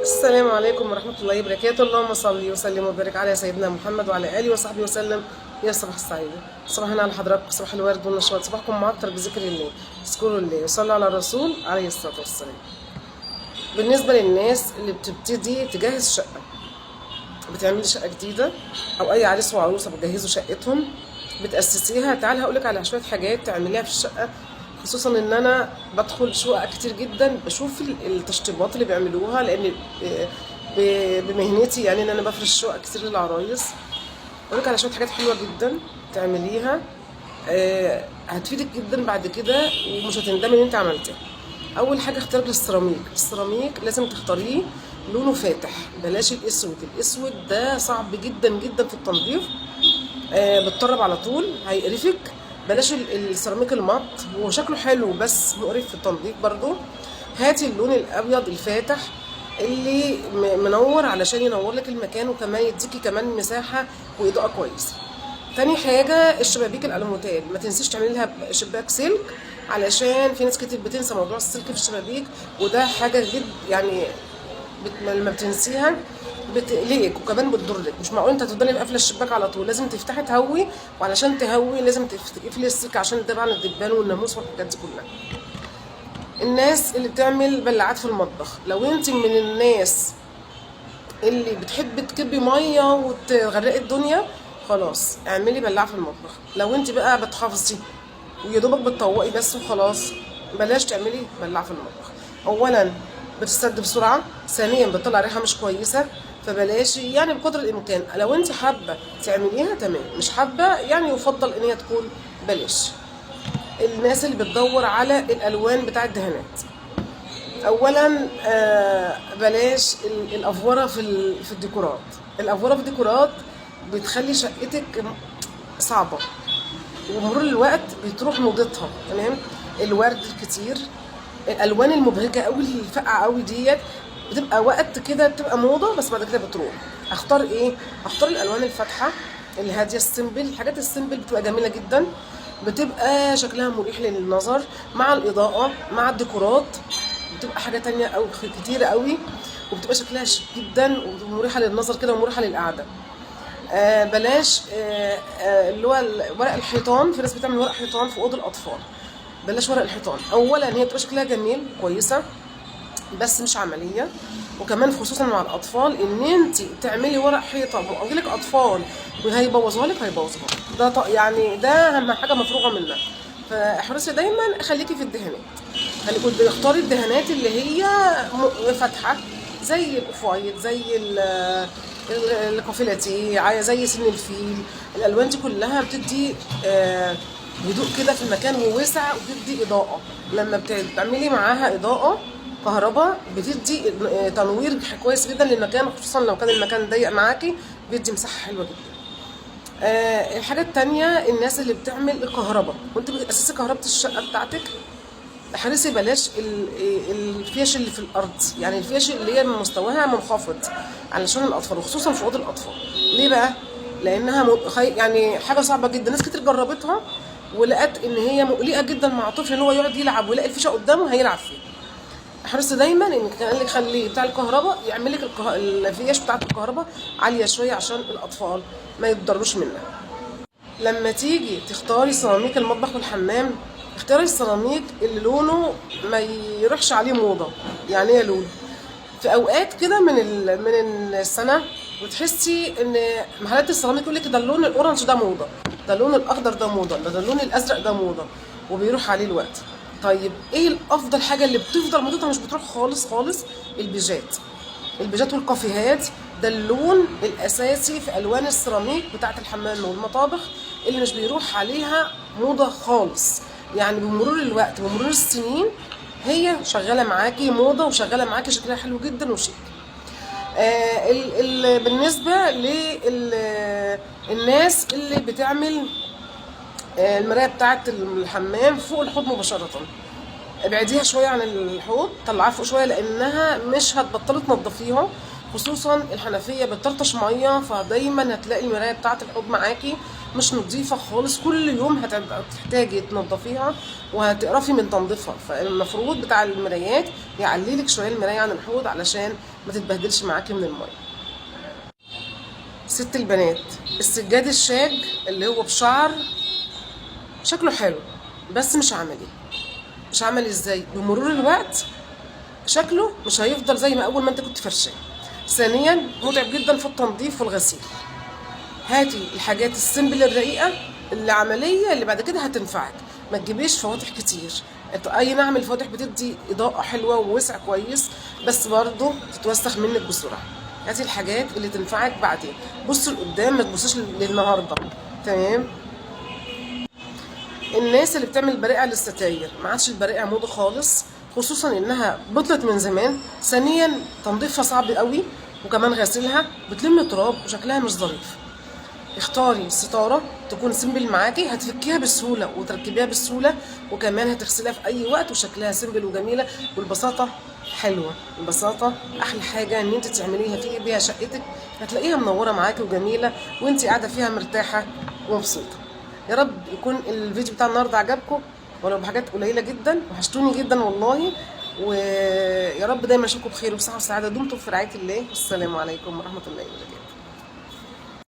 السلام عليكم ورحمة الله وبركاته. اللهم صل وسلم وبارك على سيدنا محمد وعلى آله وصحبه وسلم. يا صباح السعادة، صباحنا على حضراتكم، صباح الورد والنشاط، صباحكم معطر بذكر الله، اذكروا الله وصلوا على الرسول عليه الصلاة والسلام. بالنسبة للناس اللي بتبتدي تجهز شقة، بتعملي شقة جديدة أو أي عريس وعروسة بتجهزوا شقتهم بتأسسيها، تعالى هقولك على شوية حاجات تعمليها في الشقة. خصوصا ان انا بدخل شقق كتير جدا، بشوف التشطيبات اللي بيعملوها، لان بمهنتي يعني ان انا بفرش شقق كتير للعرايس. اقولك على شويه حاجات حلوه جدا تعمليها، هتفيدك جدا بعد كده ومش هتندمي ان انت عملتها. اول حاجه اختيار السيراميك. السيراميك لازم تختاريه لونه فاتح، بلاش الاسود. الاسود ده صعب جدا جدا في التنظيف، بتطرب على طول هيقرفك. بلاش السيراميك المط، هو شكله حلو بس مقرف في التنظيف برضو. هاتي اللون الابيض الفاتح اللي منور علشان ينور لك المكان، وكمان يديكي كمان مساحه واضاءه كويسه. تاني حاجه الشبابيك الالوميتال، ما تنسيش تعملي لها شباك سلك، علشان في ناس كتير بتنسى موضوع السلك في الشبابيك، وده حاجه جد يعني لما بتنسيها بتقلقك وكمان بتضرك. مش معقول انت تفضلي قافله الشباك على طول، لازم تفتحي تهوي، وعلشان تهوي لازم تقفلي السلك عشان طبعا الدبان والناموس والحاجات دي كلها. الناس اللي بتعمل بلعات في المطبخ، لو انت من الناس اللي بتحب تكبي ميه وتغرقي الدنيا، خلاص اعملي بلاعه في المطبخ. لو انت بقى بتحافظي ويا دوبك بتطوقي بس وخلاص، بلاش تعملي بلاعه في المطبخ. اولا بتسد بسرعه، ثانيا بتطلع ريحه مش كويسه، فبلاش يعني بقدر الامكان. لو انت حابه تعمليها تمام، مش حابه يعني يفضل ان هي تكون بلاش. الناس اللي بتدور على الالوان بتاع الدهانات، اولا بلاش الافوره في الديكورات. الافوره في الديكورات بتخلي شقتك صعبه، ومرور الوقت بتروح موضتها. تمام، الورد الكتير، الالوان المبهجه قوي الفقعه قوي ديت بتبقى وقت كده بتبقى موضه، بس بعد كده بتروح. اختار ايه؟ اختار الالوان الفاتحه الهاديه السيمبل. الحاجات السيمبل بتبقى جميله جدا، بتبقى شكلها مريح للنظر مع الاضاءه مع الديكورات، بتبقى حاجه تانية او كتيره قوي، وبتبقى شكلها شيك جدا ومريحه للنظر كده ومريحه للقعده. بلاش اللي هو ورق الحيطان. في ناس بتعمل ورق حيطان في اوضه الاطفال، بلاش ورق الحيطان. اولا هي بتبقى شكلها جميل كويسه بس مش عمليه، وكمان خصوصا مع الاطفال ان انت تعملي ورق حيطه واجيلك اطفال وهيبوظوها لك هيبوظوها. ده يعني ده اهم حاجه مفروغه منها. فاحرصي دايما، خليكي في الدهانات، خليكي اختاري الدهانات اللي هي فاتحه، زي الاوف وايت، زي الكوفيلاتي، زي سن الفيل. الالوان دي كلها بتدي هدوء كده في المكان ووسع، وبتدي اضاءه. لما بتعملي معاها اضاءه كهرباء بتدي تنوير كويس جدا للمكان، خصوصا لو كان المكان ضيق معاكي بيدي مساحه حلوه جدا. الحاجه التانية الناس اللي بتعمل الكهرباء وانت بتاسسي كهرباء الشقه بتاعتك، احرصي بلاش الفيش اللي في الارض، يعني الفيش اللي هي من مستواها منخفض علشان الاطفال، وخصوصا في اوضه الاطفال. ليه بقى؟ لانها يعني حاجه صعبه جدا. ناس كتير جربتها ولقت ان هي مقلقه جدا مع الطفل، ان هو يقعد يلعب ويلاقي الفيشه قدامه هيلعب فيها. احرصي دايما انك خلي بتاع الكهرباء يعمل لك الفيش بتاعت الكهرباء عاليه شويه عشان الاطفال ما يتضروش منها. لما تيجي تختاري سيراميك المطبخ والحمام، اختاري السيراميك اللي لونه ما يروحش عليه موضه. يعني ايه لون؟ في اوقات كده من السنه بتحسي ان محلات السيراميك يقول لك ده اللون الاورنج ده موضه، ده اللون الاخضر ده موضه، ده اللون الازرق ده موضه، وبيروح عليه الوقت. طيب ايه الافضل حاجه اللي بتفضل موضتها مش بتروح خالص خالص؟ البيجات. البيجات والكافيهات ده اللون الاساسي في الوان السيراميك بتاعه الحمام والمطابخ، اللي مش بيروح عليها موضه خالص. يعني بمرور الوقت ومرور السنين هي شغاله معاكي موضه، وشغاله معاكي شكلها حلو جدا وشيك. بالنسبه للناس اللي بتعمل المرايه بتاعه الحمام فوق الحوض مباشره، ابعديها شويه عن الحوض، طلعيها فوق شويه، لانها مش هتبطلي تنضفيها. خصوصا الحنفيه بتطرطش ميه، فدايما هتلاقي المرايه بتاعه الحوض معاكي مش نظيفه خالص، كل يوم هتبقى تحتاجي تنضفيها وهتقرفي من تنظيفها. فالمفروض بتاع المرايات يعليلك شويه المرايه عن الحوض علشان ما تتبهدلش معاكي من الميه. ست البنات، السجاد الشاج اللي هو بشعر شكله حلو بس مش عملي. مش عملي ازاي؟ بمرور الوقت شكله مش هيفضل زي ما اول ما انت كنت فرشاه. ثانيا متعب جدا في التنظيف والغسيل. هاتي الحاجات السيمبل الرقيقه اللي عمليه اللي بعد كده هتنفعك، ما تجيبيش فواتح كتير. اي نعم الفواتح بتدي اضاءه حلوه ووسع كويس بس برضه تتوسخ منك بسرعه. هاتي الحاجات اللي تنفعك بعدين، بصي لقدام ما تبصيش للنهارده. تمام. الناس اللي بتعمل برقع للستاير، ما عادش البرقع موضه خالص، خصوصا انها بطلت من زمان. ثانيا تنظيفها صعب قوي، وكمان غسيلها بتلم تراب وشكلها مش ظريف. اختاري ستاره تكون سيمبل معاكي، هتفكيها بسهوله وتركبيها بسهوله، وكمان هتغسليها في اي وقت وشكلها سيمبل وجميله. والبساطه حلوه، البساطه احلى حاجه ان انت تعمليها في بيها شقتك، هتلاقيها منوره معاكي وجميله وانت قاعده فيها مرتاحه ومبسوطه. يا رب يكون الفيديو بتاع النهارده عجبكم ولو بحاجات قليله جدا، وحشتوني جدا والله. ويا رب دايما اشوفكم بخير وبصحه وسعاده. دمتم في رعايه الله، والسلام عليكم ورحمه الله وبركاته.